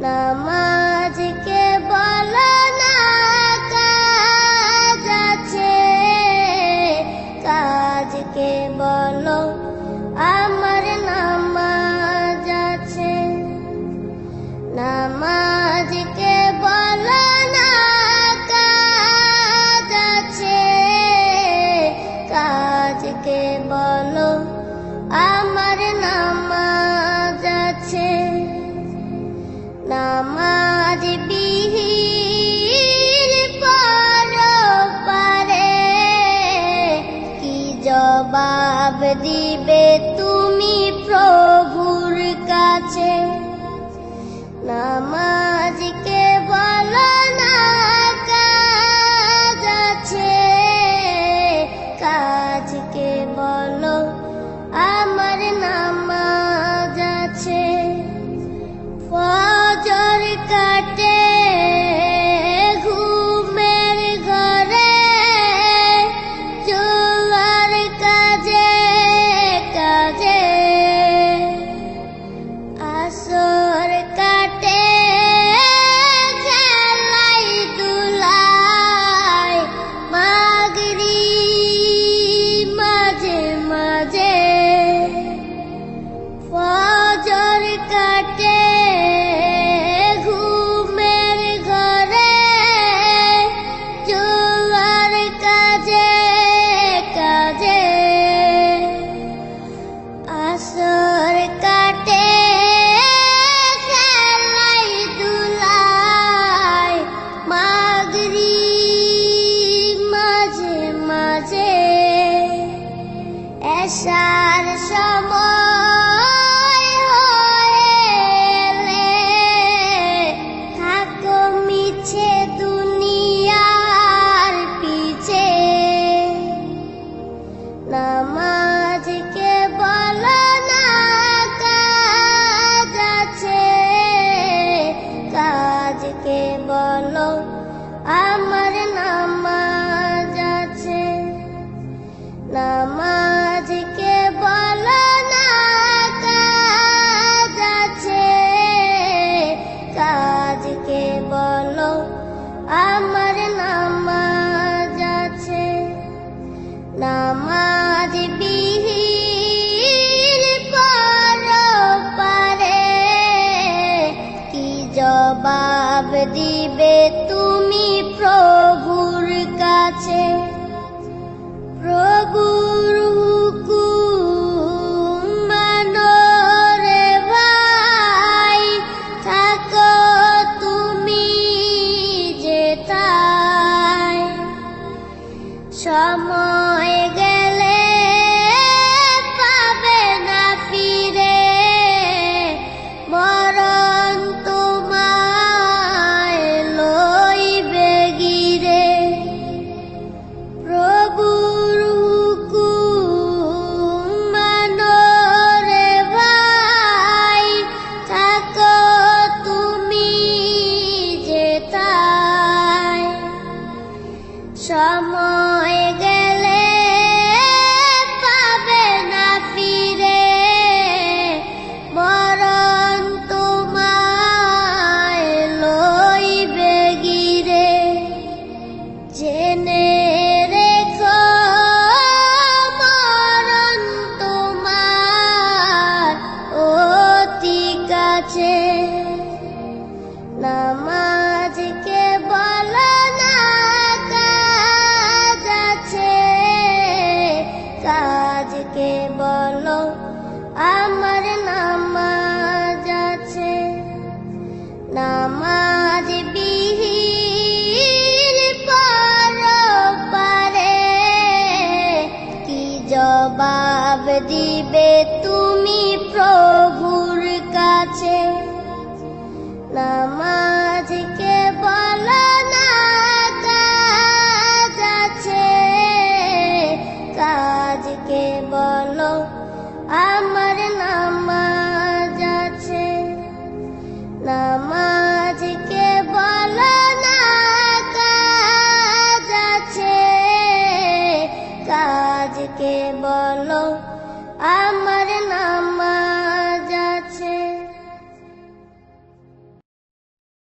নামাজকে বলো না কাজ আছে, কাজকে বলো আমার নামাজ আছে। নামাজকে বলো না কাজ আছে, কাজকে বলো আমার নামাজ আছে। নামাজ বিহীন পরপারে কি জবাব দিবে তুমি প্রভুর কাছে। নামাজকে বলো না কাজ আছে, কাজকে বলো আমার নামাজ আছে। ফজর কাটে ঘুমের ঘরে, জোয়ার কাজে কাজে। আসর কাটে খেলাই দুলাই, মাগরিব মাঝে মাঝে। ফজর কাটে ঘুমের ঘরে, জোয়ার কাজে কাজে। আসর কাটে খেলাই দুলাই, মাগরিব মাঝে মাঝে। এশার সময় হলে থাকো মিছে দুনিয়ার পিছে। নামাজকে বলো না কাজ আছে, কাজকে বলো আমার নামাজ আছে। নামাজকে বলো না কাজ আছে, কাজকে বলো আমার নামাজ আছে। নামাজ বিহীন পরপারে কি জবাব দিবে তুমি প্রভুর কাছে। প্রভুর হুকুম মানো রে ভাই, থাকো তুমি যেথায়। সময় গেলে পাবে না ফিরে, মরণ তোমায় লইবে গিরে। প্রভুর হুকুম মানো রে ভাই, থাকো তুমি যেথায়। সময় গেলে পাবে না ফিরে, মরণ তোমায় লইবে গিরে। জেনে রেখো মরণ তোমার অতি কাছে। নামাজকে বলো না কাজ আছে, কাজকে বলো আমার নামাজ আছে। নামাজ বিহীন পরপারে কি জবাব দিবে তুমি প্রভুর কাছে। নামাজকে বলো না কাজ আছে, কাজকে বলো আমার নামাজ আছে। নামাজ